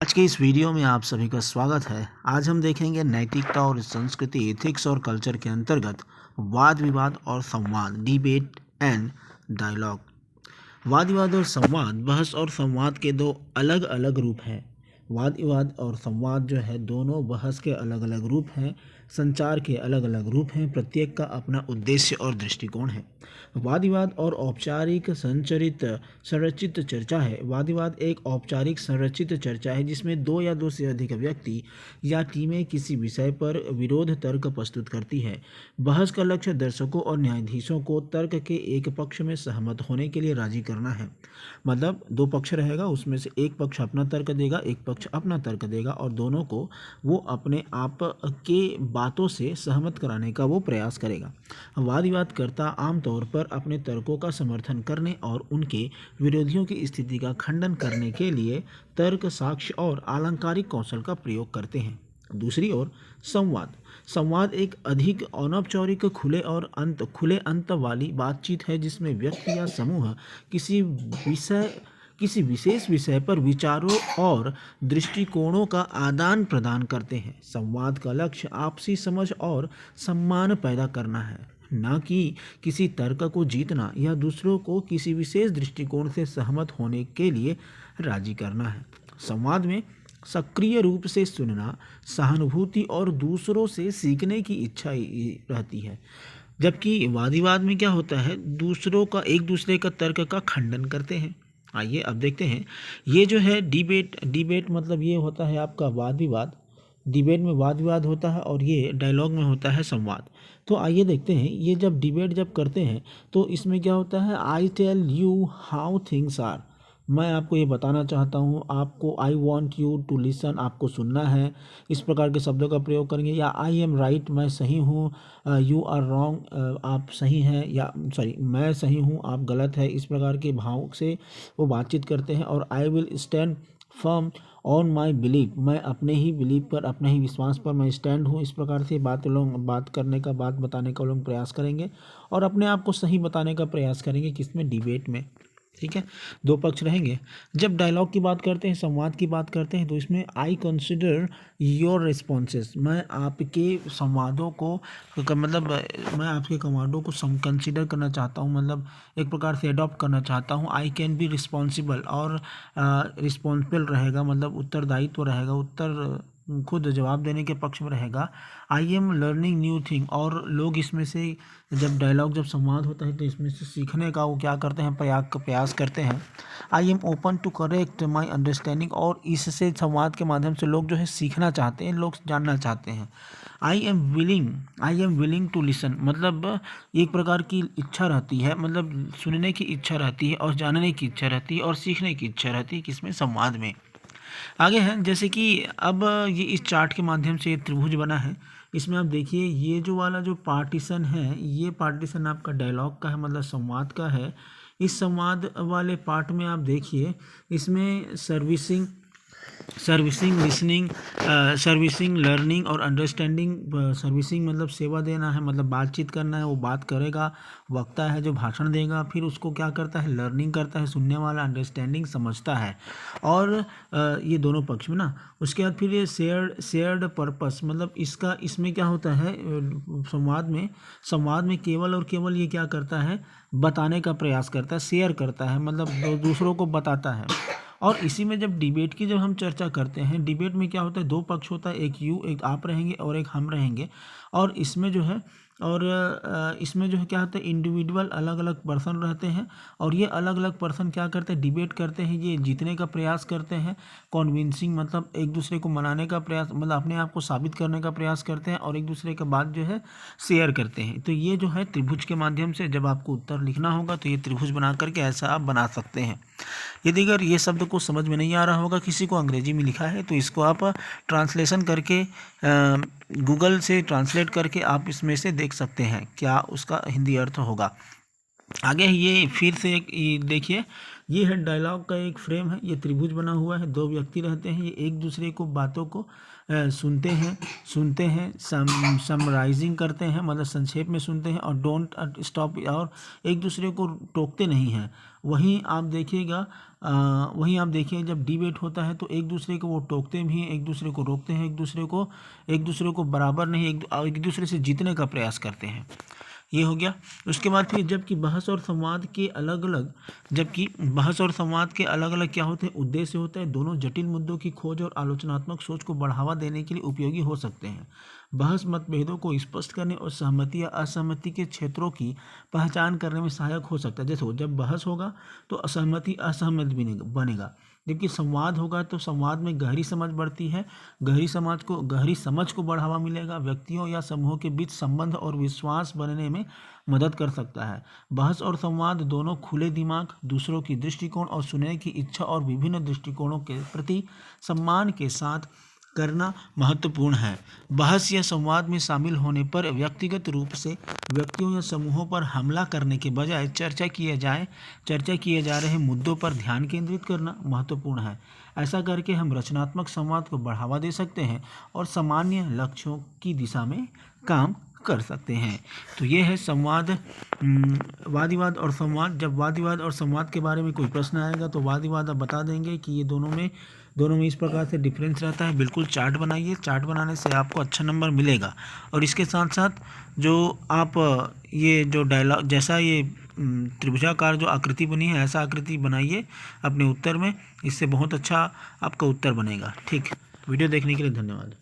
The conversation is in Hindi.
आज के इस वीडियो में आप सभी का स्वागत है। आज हम देखेंगे नैतिकता और संस्कृति एथिक्स और कल्चर के अंतर्गत वाद विवाद और संवाद डिबेट एंड डायलॉग। वाद विवाद और संवाद, बहस और संवाद के दो अलग अलग रूप हैं। वाद विवाद और संवाद जो है दोनों बहस के अलग अलग रूप हैं, संचार के अलग अलग रूप हैं, प्रत्येक का अपना उद्देश्य और दृष्टिकोण है। वाद विवाद और औपचारिक संरचित संरचित चर्चा है। वाद विवाद एक औपचारिक संरचित चर्चा है जिसमें दो या दो से अधिक व्यक्ति या टीमें किसी विषय पर विरोध तर्क प्रस्तुत करती है। बहस का लक्ष्य दर्शकों और न्यायाधीशों को तर्क के एक पक्ष में सहमत होने के लिए राजी करना है। मतलब दो पक्ष रहेगा, उसमें से एक पक्ष अपना तर्क देगा, एक पक्ष अपना तर्क देगा और दोनों को वो अपने आप के बातों से सहमत कराने का वो प्रयास करेगा। वाद विवाद करता आमतौर पर अपने तर्कों का समर्थन करने और उनके विरोधियों की स्थिति का खंडन करने के लिए तर्क, साक्ष्य और आलंकारिक कौशल का प्रयोग करते हैं। दूसरी ओर संवाद संवाद एक अधिक अनौपचारिक खुले अंत वाली बातचीत है जिसमें व्यक्ति या समूह किसी विशेष विषय पर विचारों और दृष्टिकोणों का आदान प्रदान करते हैं। संवाद का लक्ष्य आपसी समझ और सम्मान पैदा करना है, न कि किसी तर्क को जीतना या दूसरों को किसी विशेष दृष्टिकोण से सहमत होने के लिए राजी करना है। संवाद में सक्रिय रूप से सुनना, सहानुभूति और दूसरों से सीखने की इच्छा रहती है, जबकि वाद विवाद में क्या होता है, एक दूसरे का तर्क का खंडन करते हैं। आइए अब देखते हैं। ये जो है डिबेट मतलब ये होता है आपका वाद विवाद। डिबेट में वाद विवाद होता है और ये डायलॉग में होता है संवाद। तो आइए देखते हैं, ये जब डिबेट करते हैं तो इसमें क्या होता है, I tell you how things are. मैं आपको ये बताना चाहता हूँ, आपको I want you to listen, आपको सुनना है, इस प्रकार के शब्दों का प्रयोग करेंगे। या आई एम राइट, मैं सही हूँ, यू आर रॉन्ग, आप सही हैं, या सॉरी मैं सही हूँ, आप गलत है। इस प्रकार के भाव से वो बातचीत करते हैं। और I will stand firm on my believe, मैं अपने ही बिलीव पर, अपने ही विश्वास पर मैं स्टैंड हूँ। इस प्रकार से बात बताने का लोग प्रयास करेंगे और अपने आप को सही बताने का प्रयास करेंगे, किसमें, डिबेट में। ठीक है, दो पक्ष रहेंगे। जब डायलॉग की बात करते हैं, संवाद की बात करते हैं, तो इसमें आई कंसिडर योर रिस्पॉन्सेस, मैं आपके संवादों को मतलब मैं आपके कमांडों को कंसिडर करना चाहता हूँ, मतलब एक प्रकार से अडॉप्ट करना चाहता हूँ। आई कैन बी रिस्पॉन्सिबल, और रिस्पॉन्सिबल रहेगा मतलब उत्तरदायित्व रहेगा, खुद जवाब देने के पक्ष में रहेगा। I am learning new thing, और लोग इसमें से जब संवाद होता है तो इसमें से सीखने का वो क्या करते हैं, प्रयास करते हैं। I am open to correct my understanding, और इससे संवाद के माध्यम से लोग जो है सीखना चाहते हैं, लोग जानना चाहते हैं। I am willing to listen, मतलब एक प्रकार की इच्छा रहती है, मतलब सुनने की इच्छा रहती है और जानने की इच्छा रहती है और सीखने की इच्छा रहती है, किसमें, संवाद में। आगे हैं, जैसे कि अब ये इस चार्ट के माध्यम से त्रिभुज बना है। इसमें आप देखिए, ये जो वाला जो पार्टीशन है, ये पार्टीशन आपका डायलॉग का है, मतलब संवाद का है। इस संवाद वाले पार्ट में आप देखिए, इसमें सर्विसिंग लर्निंग और अंडरस्टैंडिंग। सर्विसिंग मतलब सेवा देना है, मतलब बातचीत करना है, वो बात करेगा, वक्ता है जो भाषण देगा, फिर उसको क्या करता है, लर्निंग करता है सुनने वाला, अंडरस्टैंडिंग समझता है। और ये दोनों पक्ष में ना, उसके बाद फिर ये शेयर्ड पर्पस, मतलब इसमें क्या होता है, संवाद में केवल और केवल ये क्या करता है, बताने का प्रयास करता है, शेयर करता है, मतलब दूसरों को बताता है। और इसी में जब हम चर्चा करते हैं, डिबेट में क्या होता है, दो पक्ष होता है, एक आप रहेंगे और एक हम रहेंगे। और इसमें जो है क्या होता है, इंडिविजुअल अलग अलग पर्सन रहते हैं, और ये अलग अलग पर्सन क्या करते हैं, डिबेट करते हैं, ये जीतने का प्रयास करते हैं। कॉन्विंसिंग मतलब एक दूसरे को मनाने का प्रयास, मतलब अपने आप को साबित करने का प्रयास करते हैं, और एक दूसरे के बात जो है शेयर करते हैं। तो ये जो है त्रिभुज के माध्यम से जब आपको उत्तर लिखना होगा तो ये त्रिभुज बना करके ऐसा आप बना सकते हैं। यदि अगर ये शब्द को समझ में नहीं आ रहा होगा, किसी को अंग्रेजी में लिखा है, तो इसको आप ट्रांसलेशन करके गूगल से ट्रांसलेट करके आप इसमें से देख सकते हैं क्या उसका हिंदी अर्थ होगा। आगे ये फिर से देखिए, ये है डायलॉग का एक फ्रेम है। ये त्रिभुज बना हुआ है, दो व्यक्ति रहते हैं, ये एक दूसरे को बातों को सुनते हैं, समराइजिंग करते हैं, मतलब संक्षेप में सुनते हैं, और डोंट स्टॉप, और एक दूसरे को टोकते नहीं हैं। वहीं आप देखिएगा जब डिबेट होता है तो एक दूसरे को वो टोकते भी हैं, एक दूसरे को रोकते हैं, एक दूसरे को बराबर नहीं, एक दूसरे से जीतने का प्रयास करते हैं। ये हो गया। उसके बाद फिर जबकि बहस और संवाद के अलग अलग क्या होते हैं, उद्देश्य होता है। दोनों जटिल मुद्दों की खोज और आलोचनात्मक सोच को बढ़ावा देने के लिए उपयोगी हो सकते हैं। बहस मतभेदों को स्पष्ट करने और सहमति या असहमति के क्षेत्रों की पहचान करने में सहायक हो सकता है। जैसे जब बहस होगा तो असहमति असहमत बनेगा, जबकि संवाद होगा तो संवाद में गहरी समझ बढ़ती है, गहरी समझ को बढ़ावा मिलेगा, व्यक्तियों या समूहों के बीच संबंध और विश्वास बनने में मदद कर सकता है। बहस और संवाद दोनों खुले दिमाग, दूसरों की दृष्टिकोण और सुनने की इच्छा और विभिन्न दृष्टिकोणों के प्रति सम्मान के साथ करना महत्वपूर्ण है। बहस या संवाद में शामिल होने पर व्यक्तिगत रूप से व्यक्तियों या समूहों पर हमला करने के बजाय चर्चा किए जा रहे मुद्दों पर ध्यान केंद्रित करना महत्वपूर्ण है। ऐसा करके हम रचनात्मक संवाद को बढ़ावा दे सकते हैं और सामान्य लक्ष्यों की दिशा में काम कर सकते हैं। तो ये है संवाद, वाद विवाद और संवाद। जब वाद विवाद और संवाद के बारे में कोई प्रश्न आएगा तो वाद विवाद आप बता देंगे कि ये दोनों में इस प्रकार से डिफरेंस रहता है। बिल्कुल चार्ट बनाइए, चार्ट बनाने से आपको अच्छा नंबर मिलेगा। और इसके साथ साथ जो आप ये जो डायलॉग जैसा ये त्रिभुजाकार जो आकृति बनी है, ऐसा आकृति बनाइए अपने उत्तर में, इससे बहुत अच्छा आपका उत्तर बनेगा। ठीक, वीडियो देखने के लिए धन्यवाद।